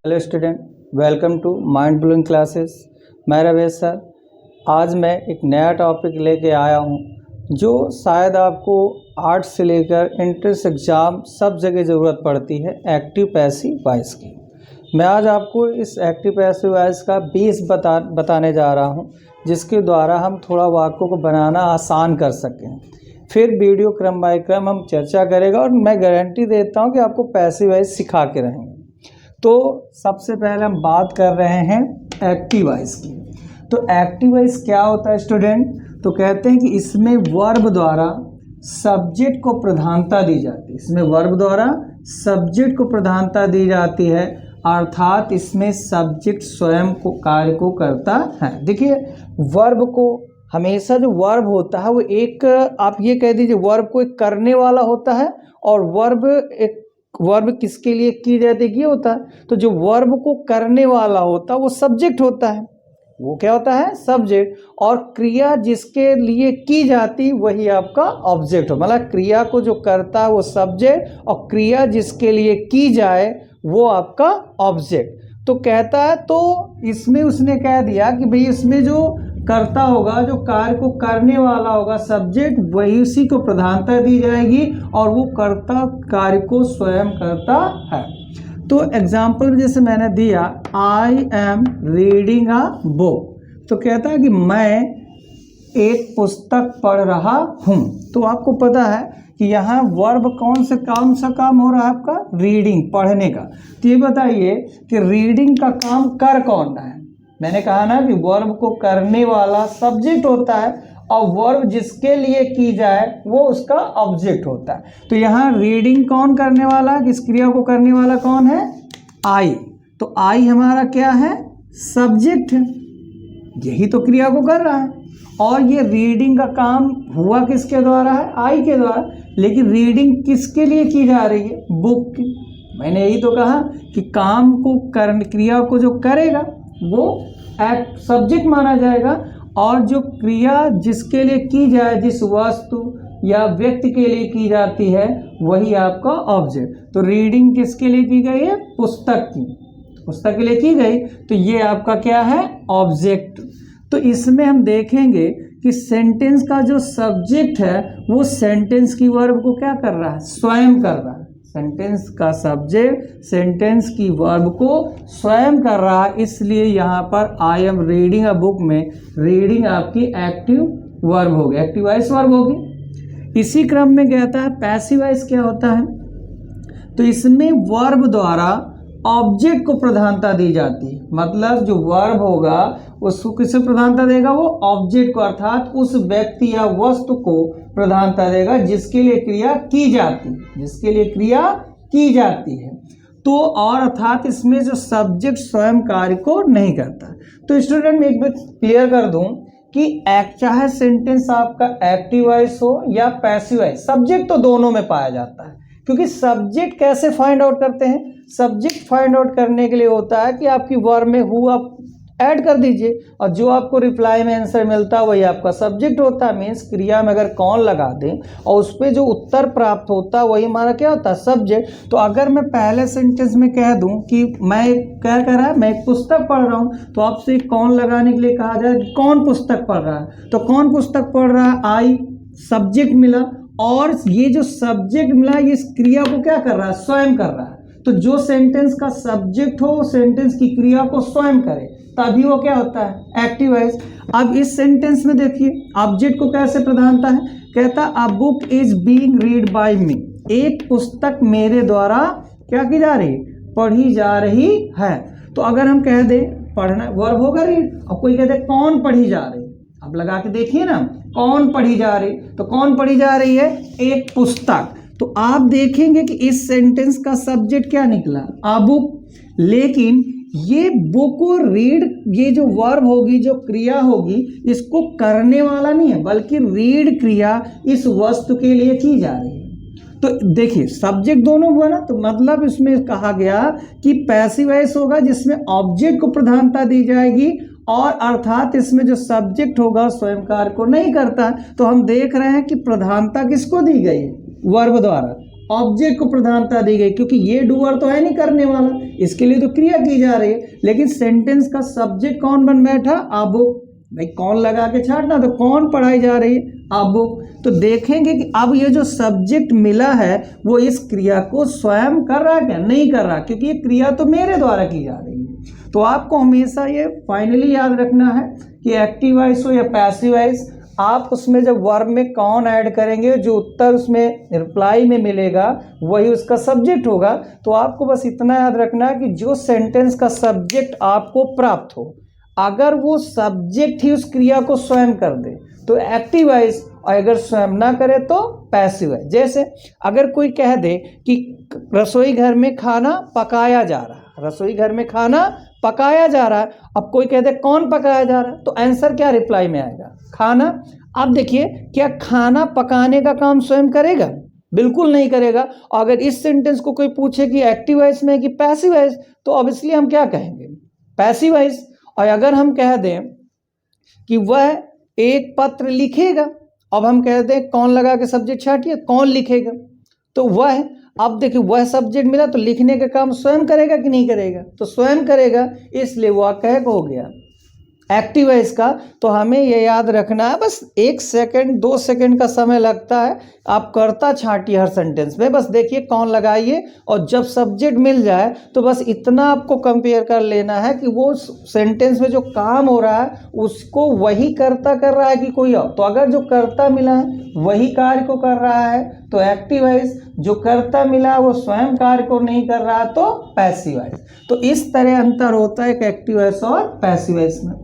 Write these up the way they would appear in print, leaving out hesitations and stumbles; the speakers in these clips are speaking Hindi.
Hello student, welcome to mind blowing classes. मैं रवेश सर। आज मैं एक नया टॉपिक लेके आया हूँ जो शायद आपको आर्ट्स से लेकर एंट्रेंस एग्ज़ाम सब जगह ज़रूरत पड़ती है, एक्टिव पैसिव वॉइस की। मैं आज आपको इस एक्टिव पैसिव वॉइस का बेस बताने जा रहा हूँ, जिसके द्वारा हम थोड़ा वाक्यों को बनाना आसान कर सकें। फिर वीडियो क्रम बाय क्रम हम चर्चा करेगा और मैं गारंटी देता हूँ कि आपको पैसिव वॉइस सिखा के रहेंगे। तो सबसे पहले हम बात कर रहे हैं एक्टिव वॉइस की। तो एक्टिव वॉइस क्या होता है स्टूडेंट? तो कहते हैं कि इसमें वर्ब द्वारा सब्जेक्ट को प्रधानता दी जाती है। इसमें वर्ब द्वारा सब्जेक्ट को प्रधानता दी जाती है, अर्थात इसमें सब्जेक्ट स्वयं को कार्य को करता है। देखिए, वर्ब को हमेशा जो वर्ब होता है वो एक, आप ये कह दीजिए, वर्ब को एक करने वाला होता है और वर्ब किसके लिए की जाती है, ये होता है। तो जो वर्ब को करने वाला होता है वो सब्जेक्ट होता है। वो क्या होता है? सब्जेक्ट। और क्रिया जिसके लिए की जाती वही आपका ऑब्जेक्ट हो। मतलब क्रिया को जो करता है वो सब्जेक्ट और क्रिया जिसके लिए की जाए वो आपका ऑब्जेक्ट। तो कहता है, तो इसमें उसने कह दिया कि भाई इसमें जो करता होगा, जो कार्य को करने वाला होगा सब्जेक्ट, वही उसी को प्रधानता दी जाएगी और वो कर्ता कार्य को स्वयं करता है। तो एग्जाम्पल जैसे मैंने दिया, I am reading a book. तो कहता है कि मैं एक पुस्तक पढ़ रहा हूँ। तो आपको पता है कि यहाँ वर्ब कौन सा काम हो रहा है आपका? रीडिंग, पढ़ने का। तो ये बताइए कि रीडिंग का काम कर कौन रहा है? मैंने कहा ना कि वर्ब को करने वाला सब्जेक्ट होता है और वर्ब जिसके लिए की जाए वो उसका ऑब्जेक्ट होता है। तो यहाँ रीडिंग कौन करने वाला? इस क्रिया को करने वाला कौन है? आई। तो आई हमारा क्या है? सब्जेक्ट है। यही तो क्रिया को कर रहा है और ये रीडिंग का काम हुआ किसके द्वारा है? आई के द्वारा। लेकिन रीडिंग किसके लिए की जा रही है? बुक की। मैंने यही तो कहा कि काम को क्रिया को जो करेगा वो एक्ट सब्जेक्ट माना जाएगा और जो क्रिया जिसके लिए की जाए, जिस वस्तु या व्यक्ति के लिए की जाती है, वही आपका ऑब्जेक्ट। तो रीडिंग किसके लिए की गई है? पुस्तक की। पुस्तक के लिए की गई, तो ये आपका क्या है? ऑब्जेक्ट। तो इसमें हम देखेंगे कि सेंटेंस का जो सब्जेक्ट है वो सेंटेंस की वर्ब को क्या कर रहा है? स्वयं कर रहा है। सेंटेंस का सब्जेक्ट सेंटेंस की वर्ब को स्वयं कर रहा है, इसलिए यहाँ पर I am reading a book में रीडिंग आपकी एक्टिव वर्ब होगी, एक्टिव वॉइस वर्ब होगी। इसी क्रम में कहता है पैसिव वॉइस क्या होता है? तो इसमें वर्ब द्वारा ऑब्जेक्ट को प्रधानता दी जाती है। मतलब जो वर्ब होगा उसको किसे प्रधानता देगा? वो ऑब्जेक्ट को, अर्थात उस व्यक्ति या वस्तु को प्रधानता देगा जिसके लिए क्रिया की जाती है, जिसके लिए क्रिया की जाती है। तो और अर्थात इसमें जो सब्जेक्ट स्वयं कार्य को नहीं करता। तो स्टूडेंट में एक बात क्लियर कर दूं कि चाहे सेंटेंस आपका एक्टिव वॉइस हो या पैसिव वॉइस, सब्जेक्ट तो दोनों में पाया जाता है। क्योंकि सब्जेक्ट कैसे फाइंड आउट करते हैं? सब्जेक्ट फाइंड आउट करने के लिए होता है कि आपकी वर्ब में हु आप ऐड कर दीजिए और जो आपको रिप्लाई में आंसर मिलता है वही आपका सब्जेक्ट होता है। मीन्स क्रिया में अगर कौन लगा दें और उस पर जो उत्तर प्राप्त होता है वही हमारा क्या होता है? सब्जेक्ट। तो अगर मैं पहले सेंटेंस में कह दूं कि मैं क्या कर रहा है, मैं एक पुस्तक पढ़ रहा हूं, तो आपसे कौन लगाने के लिए कहा जाए, कौन पुस्तक पढ़ रहा है? तो कौन पुस्तक पढ़ रहा है? आई, सब्जेक्ट मिला। और ये जो सब्जेक्ट मिला ये इस क्रिया को क्या कर रहा है? स्वयं कर रहा है। तो जो सेंटेंस का सब्जेक्ट हो सेंटेंस की क्रिया को स्वयं करे, तभी वो क्या होता है? Active voice. अब इस सेंटेंस में देखिए ऑब्जेक्ट को कैसे प्रधानता है? कहता a book is being read by me. एक पुस्तक मेरे द्वारा क्या की जा रही है? पढ़ी जा रही है। तो अगर हम कह दें पढ़ना, वर्ब होगा रीड, और कोई कहते कौन पढ़ी जा रही, अब लगा के देखिए ना, कौन पढ़ी जा रही? तो कौन पढ़ी जा रही है? एक पुस्तक। तो आप देखेंगे कि इस सेंटेंस का सब्जेक्ट क्या निकला? A book. लेकिन ये बुक को रीड, ये जो वर्ब होगी, जो क्रिया होगी, इसको करने वाला नहीं है, बल्कि रीड क्रिया इस वस्तु के लिए की जा रही है। तो देखिए सब्जेक्ट दोनों हुआ ना, तो मतलब इसमें कहा गया कि पैसिव वॉइस होगा जिसमें ऑब्जेक्ट को प्रधानता दी जाएगी और अर्थात इसमें जो सब्जेक्ट होगा स्वयं कार्य को नहीं करता। तो हम देख रहे हैं कि प्रधानता किसको दी गई है? वर्ब द्वारा। ऑब्जेक्ट को प्रधानता दी गई, क्योंकि ये डूअर तो है नहीं करने वाला, इसके लिए तो क्रिया की जा रही है। लेकिन सेंटेंस का सब्जेक्ट कौन बन बैठा? आ बुक। भाई कौन लगा के छाटना, तो कौन पढ़ाई जा रही है? आ बुक। तो देखेंगे कि अब ये जो सब्जेक्ट मिला है वो इस क्रिया को स्वयं कर रहा है क्या? नहीं कर रहा, क्योंकि ये क्रिया तो मेरे द्वारा की जा रही है। तो आपको हमेशा ये फाइनली याद रखना है कि एक्टिव वॉइस हो या पैसिव वॉइस, आप उसमें जब वर्ब में कौन ऐड करेंगे, जो उत्तर उसमें रिप्लाई में मिलेगा वही उसका सब्जेक्ट होगा। तो आपको बस इतना याद रखना है कि जो सेंटेंस का सब्जेक्ट आपको प्राप्त हो, अगर वो सब्जेक्ट ही उस क्रिया को स्वयं कर दे तो एक्टिव वॉइस, और अगर स्वयं ना करे तो पैसिव वॉइस। जैसे अगर कोई कह दे कि रसोई घर में खाना पकाया जा रहा है, रसोई घर में खाना पकाया जा रहा है, अब कोई कह दे कौन पकाया जा रहा है, तो आंसर क्या रिप्लाई में आएगा? खाना। अब देखिए, क्या खाना पकाने का काम स्वयं करेगा? बिल्कुल नहीं करेगा। और अगर इस सेंटेंस को कोई पूछे कि एक्टिव वॉइस में कि पैसिव वॉइस, तो ऑब्वियसली हम क्या कहेंगे? Passive voice. और अगर हम कह दें कि वह एक पत्र लिखेगा, अब हम कह दें कौन लगा के सब्जेक्ट छाटिए, कौन लिखेगा, तो वह, अब देखिए वह सब्जेक्ट मिला तो लिखने का काम स्वयं करेगा कि नहीं करेगा? तो स्वयं करेगा, इसलिए वह कह हो गया एक्टिव है इसका। तो हमें यह याद रखना है, बस 1 सेकंड 2 सेकंड का समय लगता है, आप करता छाटिए हर सेंटेंस में, बस देखिए कौन लगाइए, और जब सब्जेक्ट मिल जाए तो बस इतना आपको कंपेयर कर लेना है कि वो सेंटेंस में जो काम हो रहा है उसको वही कर्ता कर रहा है कि कोई और। तो अगर जो कर्ता मिला है वही कार्य को कर रहा है तो एक्टिव वॉइस, जो कर्ता मिला वो स्वयं कार्य को नहीं कर रहा तो पैसिव वॉइस। तो इस तरह अंतर होता है एक एक्टिव वॉइस और पैसिव वॉइस में।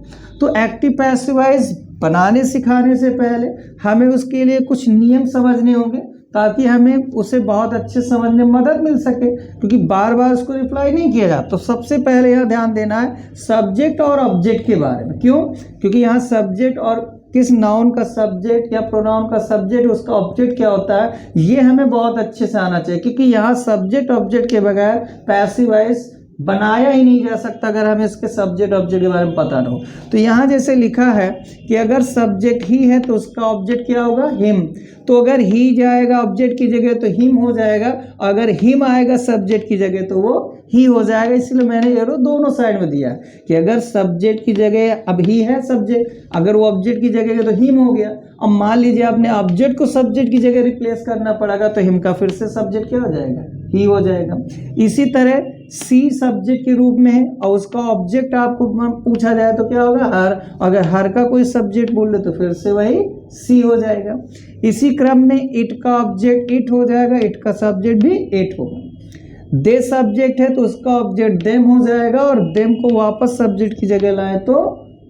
तो एक्टिव पैसिव वॉइस बनाने सिखाने से पहले हमें उसके लिए कुछ नियम समझने होंगे, ताकि हमें उसे बहुत अच्छे समझने में मदद मिल सके, क्योंकि बार बार उसको रिप्लाई नहीं किया जाता। तो सबसे पहले यह ध्यान देना है सब्जेक्ट और ऑब्जेक्ट के बारे में। क्यों? क्योंकि यहाँ सब्जेक्ट और किस नाउन का सब्जेक्ट या प्रोनाउन का सब्जेक्ट उसका ऑब्जेक्ट क्या होता है, ये हमें बहुत अच्छे से आना चाहिए, क्योंकि यहाँ सब्जेक्ट ऑब्जेक्ट के बगैर पैसिव वॉइस बनाया ही नहीं जा सकता अगर हमें इसके सब्जेक्ट ऑब्जेक्ट के बारे में पता ना हो। तो यहाँ जैसे लिखा है कि अगर सब्जेक्ट ही है तो उसका ऑब्जेक्ट क्या होगा? हिम। तो अगर ही जाएगा ऑब्जेक्ट की जगह तो हिम हो जाएगा, अगर हिम आएगा सब्जेक्ट की जगह तो वो ही हो जाएगा। इसलिए मैंने एरो दोनों साइड में दिया कि अगर सब्जेक्ट की जगह अब ही है सब्जेक्ट, अगर वो ऑब्जेक्ट की जगह है तो हिम हो गया। अब मान लीजिए आपने ऑब्जेक्ट को सब्जेक्ट की जगह रिप्लेस करना पड़ेगा तो हिम का फिर से सब्जेक्ट क्या हो जाएगा? ही हो जाएगा। इसी तरह सी सब्जेक्ट के रूप में है और उसका ऑब्जेक्ट आपको पूछा जाए तो क्या होगा? हर। अगर हर का कोई सब्जेक्ट बोल दे तो फिर से वही सी हो जाएगा। इसी क्रम में इट का ऑब्जेक्ट इट हो जाएगा, इट का सब्जेक्ट भी इट होगा। दे सब्जेक्ट है तो उसका ऑब्जेक्ट देम हो जाएगा, और देम को वापस सब्जेक्ट की जगह लाए तो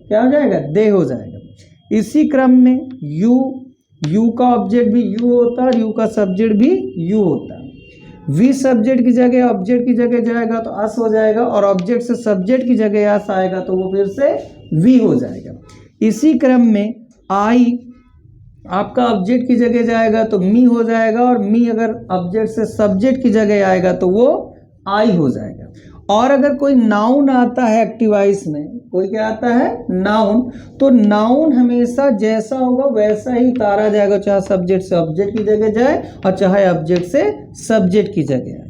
क्या हो जाएगा? दे हो जाएगा। इसी क्रम में यू का ऑब्जेक्ट भी यू होता है और यू का सब्जेक्ट भी यू होता है। वी सब्जेक्ट की जगह ऑब्जेक्ट की जगह जाएगा तो अस हो जाएगा, और ऑब्जेक्ट से सब्जेक्ट की जगह अस आएगा तो वो फिर से वी हो जाएगा। इसी क्रम में आई आपका ऑब्जेक्ट की जगह जाएगा तो मी हो जाएगा, और मी अगर ऑब्जेक्ट से सब्जेक्ट की जगह आएगा तो वो आई हो जाएगा। और अगर कोई नाउन आता है एक्टिव वॉइस में, कोई क्या आता है? नाउन। तो नाउन हमेशा जैसा होगा वैसा ही उतारा जाएगा, चाहे सब्जेक्ट से ऑब्जेक्ट की जगह जाए और चाहे ऑब्जेक्ट से सब्जेक्ट की जगह आए।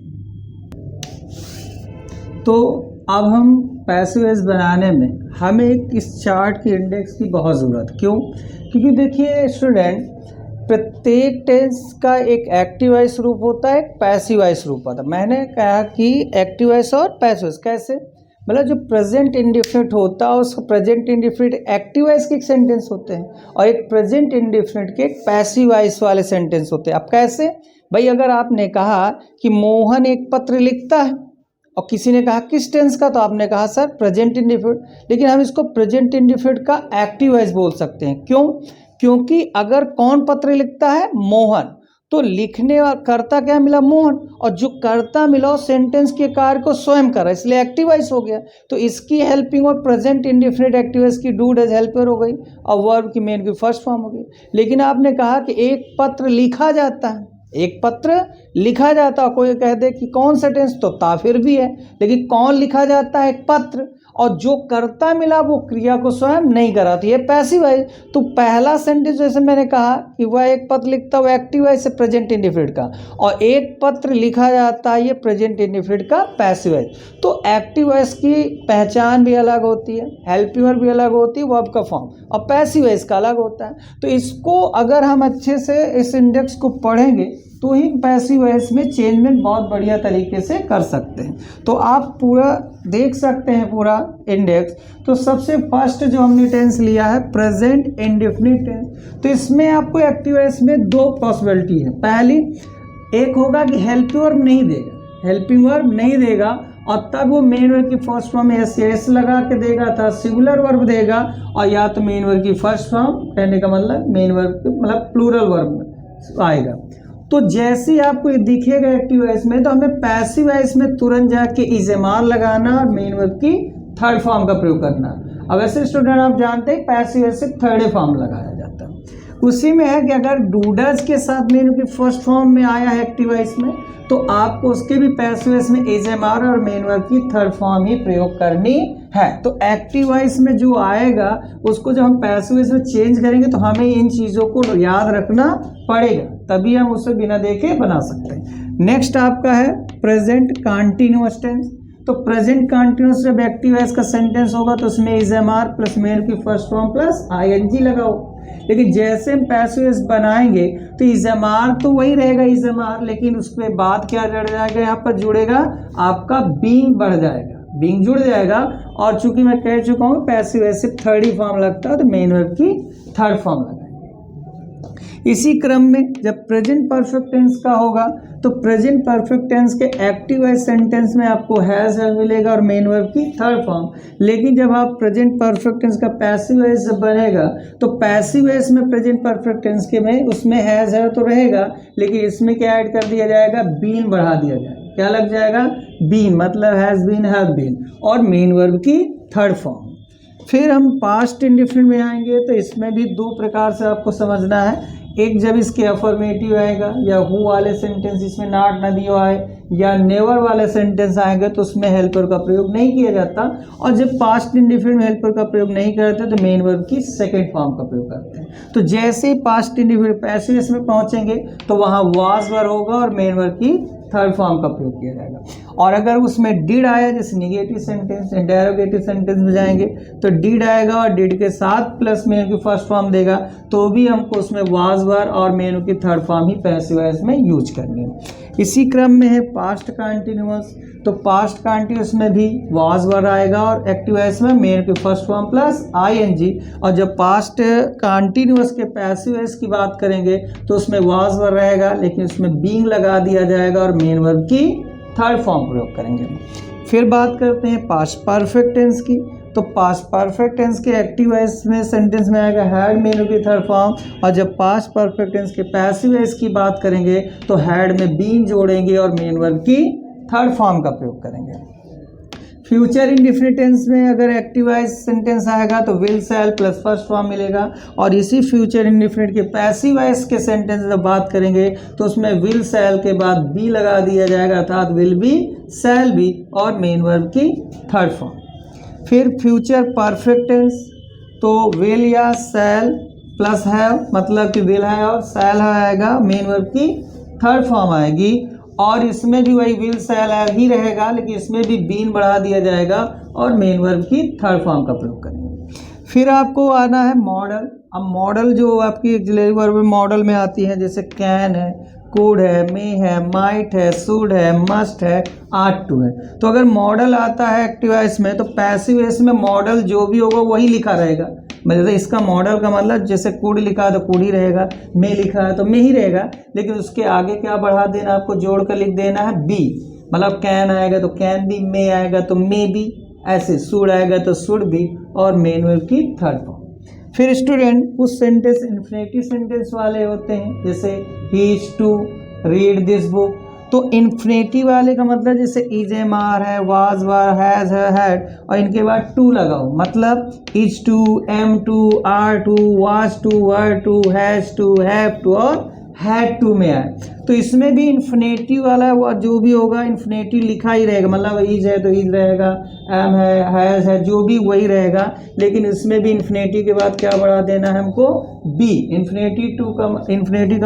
तो अब हम पैसिव वॉइस बनाने में हमें इस चार्ट की इंडेक्स की बहुत ज़रूरत। क्यों? क्योंकि देखिए स्टूडेंट, प्रत्येक टेंस का एक एक्टिव वॉइस रूप होता है, एक पैसिव वॉइस रूप होता है। मैंने कहा कि एक्टिव वॉइस और पैसिव वॉइस कैसे, मतलब जो प्रेजेंट इंडिफिनिट होता है उसका प्रेजेंट इंडिफिनिट एक्टिव वॉइस के सेंटेंस होते हैं, और एक प्रेजेंट इंडिफिनिट के पैसिव वॉइस वाले सेंटेंस होते हैं। अब कैसे? भाई अगर आपने कहा कि मोहन एक पत्र लिखता है और किसी ने कहा किस टेंस का, तो आपने कहा सर प्रेजेंट इंडिफिनिट, लेकिन हम इसको प्रेजेंट इंडिफिनिट का एक्टिव वॉइस बोल सकते हैं। क्यों? क्योंकि अगर कौन पत्र लिखता है? मोहन, तो लिखने वाला कर्ता क्या मिला? मोहन, और जो कर्ता मिला सेंटेंस के कार्य को स्वयं करा, इसलिए एक्टिव वॉइस हो गया। तो इसकी हेल्पिंग और प्रेजेंट इंडिफिनिट एक्टिव वॉइस की डूड एज हेल्पर हो गई और वर्ब की मेन की फर्स्ट फॉर्म हो गई। लेकिन आपने कहा कि एक पत्र लिखा जाता है, एक पत्र लिखा जाता है, कोई कह दे कि कौन सा टेंस, तो ता फिर भी है, लेकिन कौन लिखा जाता है? एक पत्र, और जो करता मिला वो क्रिया को स्वयं नहीं कराती है, पैसिव है। तो पहला सेंटेंस जैसे मैंने कहा कि वह एक पत्र लिखता है, वो एक्टिव है, इसे प्रेजेंट इंडेफिनिट का, और एक पत्र लिखा जाता है, ये प्रेजेंट इंडेफिनिट का पैसिव है। तो एक्टिव वॉइस की पहचान भी अलग होती है, हेल्पिंग वर्ब भी अलग होती है, वर्ब का फॉर्म, और पैसिव वॉइस का अलग होता है। तो इसको अगर हम अच्छे से इस इंडेक्स को पढ़ेंगे तो ही पैसिव वॉइस में चेंजमेंट बहुत बढ़िया तरीके से कर सकते हैं। तो आप पूरा देख सकते हैं पूरा इंडेक्स। तो सबसे फर्स्ट जो हमने टेंस लिया है प्रेजेंट इंडेफिनिट टेंस, तो इसमें आपको एक्टिव वॉइस में दो पॉसिबिलिटी है। पहली एक होगा कि हेल्पिंग वर्ब नहीं देगा, हेल्पिंग वर्ब नहीं देगा, और तब वो मेन वर्ब की फर्स्ट फॉर्म में एस लगा के देगा था, सिंगुलर वर्ब देगा, और या तो मेन वर्ब की फर्स्ट फॉर्म कहने का मतलब मेन वर्ब मतलब प्लूरल वर्ब आएगा। तो जैसे ही आपको ये दिखेगा एक्टिव वॉइस में, तो हमें पैसिव वॉइस में तुरंत जाके इज़ेमार लगाना और मेन वर्ब की थर्ड फॉर्म का प्रयोग करना। अब ऐसे स्टूडेंट आप जानते हैं पैसिव वॉइस से थर्ड फॉर्म लगाया जाता है। उसी में है कि अगर डूडस के साथ मेन वर्ब की फर्स्ट फॉर्म में आया है एक्टिव वॉइस में, तो आपको उसके भी पैसिव वॉइस में इज़ेमार और मेन वर्ब की थर्ड फॉर्म ही प्रयोग करनी है। तो एक्टिव वॉइस में जो आएगा उसको जब हम पैसिव वॉइस में चेंज करेंगे तो हमें इन चीज़ों को याद रखना पड़ेगा, तभी हम उसे बिना देखे बना सकते हैं। नेक्स्ट आपका है प्रेजेंट कंटीन्यूअस टेंस। तो प्रेजेंट कंटीन्यूअस जब एक्टिव वॉइस का सेंटेंस होगा तो उसमें इज़ेमार प्लस मेन की फर्स्ट फॉर्म प्लस आईएनजी लगाओ। लेकिन जैसे हम पैसिव वॉइस बनाएंगे तो इज़ेमार तो वही रहेगा इज़ेमार, लेकिन उसके बाद क्या जुड़ जाएगा, यहाँ पर जुड़ेगा आपका बीइंग बढ़ जाएगा, बीइंग जुड़ जाएगा। और चूंकि मैं कह चुका हूँ पैसिव वॉइस से थर्ड ही फॉर्म लगता है, तो मेन वर्ब की थर्ड फॉर्म लगाएंगे। इसी क्रम में जब प्रेजेंट परफेक्ट टेंस का होगा तो प्रेजेंट परफेक्ट टेंस के एक्टिव वॉइस सेंटेंस में आपको हैज मिलेगा और मेन वर्ब की थर्ड फॉर्म। लेकिन जब आप प्रेजेंट परफेक्ट टेंस का पैसिव वॉइस बनेगा तो पैसिव वॉइस में प्रेजेंट परफेक्ट टेंस के में उसमें हैज है तो रहेगा, लेकिन इसमें क्या ऐड कर दिया जाएगा, बीन बढ़ा दिया जाएगा। क्या लग जाएगा, बीन, मतलब हैज बीन, हैव बीन, और मेन वर्ब की थर्ड फॉर्म। फिर हम पास्ट इंडेफिनिट में आएंगे तो इसमें भी दो प्रकार से आपको समझना है। एक जब इसके अफर्मेटिव आएगा या हु वाले सेंटेंस इसमें नॉट न दियो आए या नेवर वाले सेंटेंस आएंगे तो उसमें हेल्पर का प्रयोग नहीं किया जाता, और जब पास्ट इंडेफिनिट में हेल्पर का प्रयोग नहीं करते तो मेन वर्ब की सेकंड फॉर्म का प्रयोग करते हैं। तो जैसे ही पास्ट इंडेफिनिट पैसिव वॉइस में पहुंचेंगे तो वहाँ वाज वर्ब होगा और मेन वर्ब की थर्ड फॉर्म का प्रयोग किया जाएगा। और अगर उसमें डिड आया जैसे निगेटिव सेंटेंस इंटेरोगेटिव सेंटेंस में जाएंगे तो डिड आएगा और डिड के साथ प्लस मेन की फर्स्ट फॉर्म देगा, तो भी हमको उसमें वाज वर्ब और मेन की थर्ड फॉर्म ही पैसिव वॉइस में यूज करनी है। इसी क्रम में है पास्ट कंटिन्यूअस। तो पास्ट कंटिन्यूअस में भी वाज वर्ब आएगा और एक्टिव वॉइस में मेन की फर्स्ट फॉर्म प्लस आईएनजी। और जब पास्ट कंटिन्यूअस के पैसिव वॉइस की बात करेंगे तो उसमें वाज वर्ब रहेगा, लेकिन उसमें बीइंग लगा दिया जाएगा और मेन वर्ब की थर्ड फॉर्म प्रयोग करेंगे। फिर बात करते हैं पास्ट परफेक्ट टेंस की। तो पास्ट परफेक्ट टेंस के एक्टिव वॉइस में सेंटेंस में आएगा हैड मेन की थर्ड फॉर्म, और जब पास्ट परफेक्ट टेंस के पैसिव वॉइस की बात करेंगे तो हैड में बीइंग जोड़ेंगे और मेन वर्ब की थर्ड फॉर्म का प्रयोग करेंगे। फ्यूचर इंडेफिनिट टेंस में अगर एक्टिव वॉइस सेंटेंस आएगा तो will shell plus first form मिलेगा, और इसी फ्यूचर इंडेफिनिट के पैसिव वॉइस के सेंटेंस जब बात करेंगे तो उसमें विल शैल के बाद बी लगा दिया जाएगा, अर्थात विल बी, शैल बी और मेन वर्ब की थर्ड फॉर्म। फिर फ्यूचर परफेक्ट टेंस तो विल या शैल प्लस हैव, मतलब कि विल है और शैल आएगा, मेन वर्ब की थर्ड फॉर्म आएगी, और इसमें भी वही विल शैल ही रहेगा, लेकिन इसमें भी बीन बढ़ा दिया जाएगा और मेन वर्ब की थर्ड फॉर्म का प्रयोग करेंगे। फिर आपको आना है मॉडल। अब मॉडल जो आपकी ऑक्सिलरी वर्ब मॉडल में आती है, जैसे कैन है, कुड है, मे है, माइट है, शुड है, मस्ट है, आर्ट टू है। तो अगर मॉडल आता है एक्टिव वॉइस में तो पैसिव वॉइस में मॉडल जो भी होगा वही लिखा रहेगा। मतलब इसका मॉडल का मतलब जैसे कुड लिखा है तो कुड ही रहेगा, मे लिखा है तो मे ही रहेगा, लेकिन उसके आगे क्या बढ़ा देना, आपको जोड़ कर लिख देना है बी। मतलब कैन आएगा तो कैन बी, मे आएगा तो मे बी, ऐसे शुड आएगा तो शुड बी, और मेन वर्ब की थर्ड फॉर्म। फिर स्टूडेंट कुछ सेंटेंस इन्फिनेटिव सेंटेंस वाले होते हैं, जैसे ही is to read this book. तो इन्फिनेटिव वाले का मतलब जैसे इज एम आर है, वाज वर, हैज है, हैड, और इनके बाद टू लगाओ, मतलब is to, am to, are to, was to, were to, has to, have to और हैड टू में आए, तो इसमें भी इन्फिनेटिव वाला वो जो भी होगा इन्फिनेटिव लिखा ही रहेगा, मतलब इज है तो इज रहेगा, एम है, हैज़ है, जो भी वही रहेगा, लेकिन इसमें भी इन्फिनेटिव के बाद क्या बढ़ा देना है हमको, बी। इन्फिनेटिव का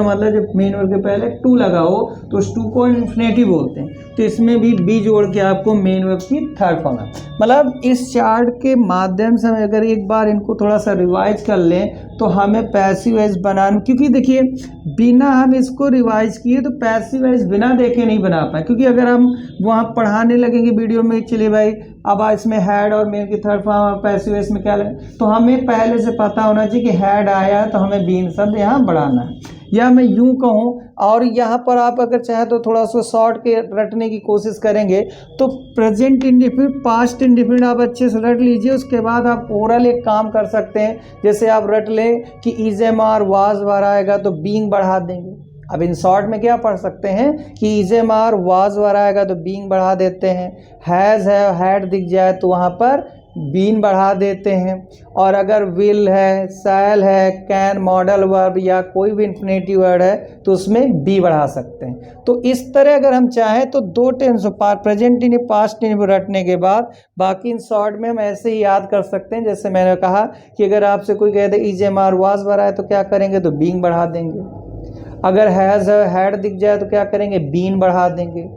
मतलब जब मेन वर्ब के पहले टू लगा हो तो उस टू को इन्फिनेटिव बोलते हैं, तो इसमें भी बी जोड़ के आपको मेन वर्ब की थर्ड फॉर्म है। मतलब इस चार्ट के माध्यम से हम अगर एक बार इनको थोड़ा सा रिवाइज कर लें तो हमें पैसिव वॉइस बनाना, क्योंकि देखिए बिना हम इसको रिवाइज किए तो पैसिव वॉइस बिना देखे नहीं बना पाए, क्योंकि अगर हम वहाँ पढ़ाने लगेंगे वीडियो में, चलिए भाई अब इसमें हैड और मेन की थर्ड फॉर्म पैसिव वॉइस में क्या लगे, तो हमें पहले से पता होना चाहिए कि हैड आया है तो हमें बीन शब्द यहाँ बढ़ाना है। या मैं यूं कहूँ, और यहाँ पर आप अगर चाहे तो थोड़ा सा शॉर्ट के रटने की कोशिश करेंगे तो प्रेजेंट इंडेफिनिट, पास्ट इंडेफिनिट आप अच्छे से रट लीजिए, उसके बाद आप ओरल एक काम कर सकते हैं, जैसे आप रट लें कि is am are was were आएगा तो बीइंग बढ़ा देंगे। अब इन शॉर्ट में क्या पढ़ सकते हैं कि is am are was were आएगा तो बीइंग बढ़ा देते हैं, हैज़ है हैड दिख जाए तो वहाँ पर बीन बढ़ा देते हैं, और अगर विल है, शैल है, कैन, मॉडल वर्ब या कोई भी इन्फिनेटिव वर्ड है तो उसमें बी बढ़ा सकते हैं। तो इस तरह अगर हम चाहें तो दो टेंस प्रेजेंट इन पास्ट इन रटने के बाद बाकी इन शॉर्ट में हम ऐसे ही याद कर सकते हैं। जैसे मैंने कहा कि अगर आपसे कोई कहे is am are was were आए तो क्या करेंगे, तो बीइंग बढ़ा देंगे। अगर हैज़ हैड दिख जाए तो क्या करेंगे, बीन बढ़ा देंगे।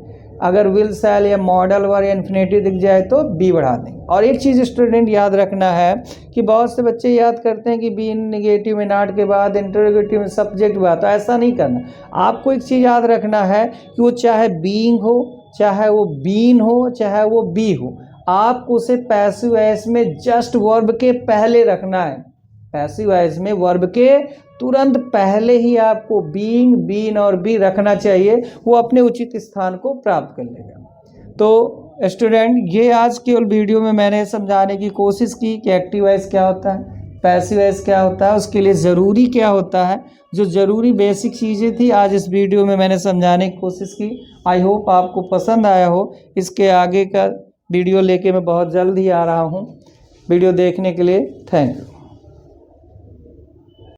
अगर विल, शैल या मॉडल वर्ब या इन्फिनेटिव दिख जाए तो बी बढ़ा देंगे। और एक चीज़ स्टूडेंट याद रखना है कि बहुत से बच्चे याद करते हैं कि बीन नेगेटिव में नॉट के बाद इंटरोगेटिव में सब्जेक्ट हुआ, तो ऐसा नहीं करना। आपको एक चीज़ याद रखना है कि वो चाहे बीइंग हो, चाहे वो बीन हो, चाहे वो बी हो, आपको उसे पैसिव वॉइस में जस्ट वर्ब के पहले रखना है। पैसिव वॉइस में वर्ब के तुरंत पहले ही आपको बीइंग, बीन और बी रखना चाहिए, वो अपने उचित स्थान को प्राप्त कर लेगा। तो स्टूडेंट ये आज केवल वीडियो में मैंने समझाने की कोशिश की कि एक्टिव वॉइस क्या होता है, पैसिव वॉइस क्या होता है, उसके लिए ज़रूरी क्या होता है, जो ज़रूरी बेसिक चीज़ें थी आज इस वीडियो में मैंने समझाने की कोशिश की। आई होप आपको पसंद आया हो। इसके आगे का वीडियो लेके मैं बहुत जल्द ही आ रहा हूँ। वीडियो देखने के लिए थैंक यू।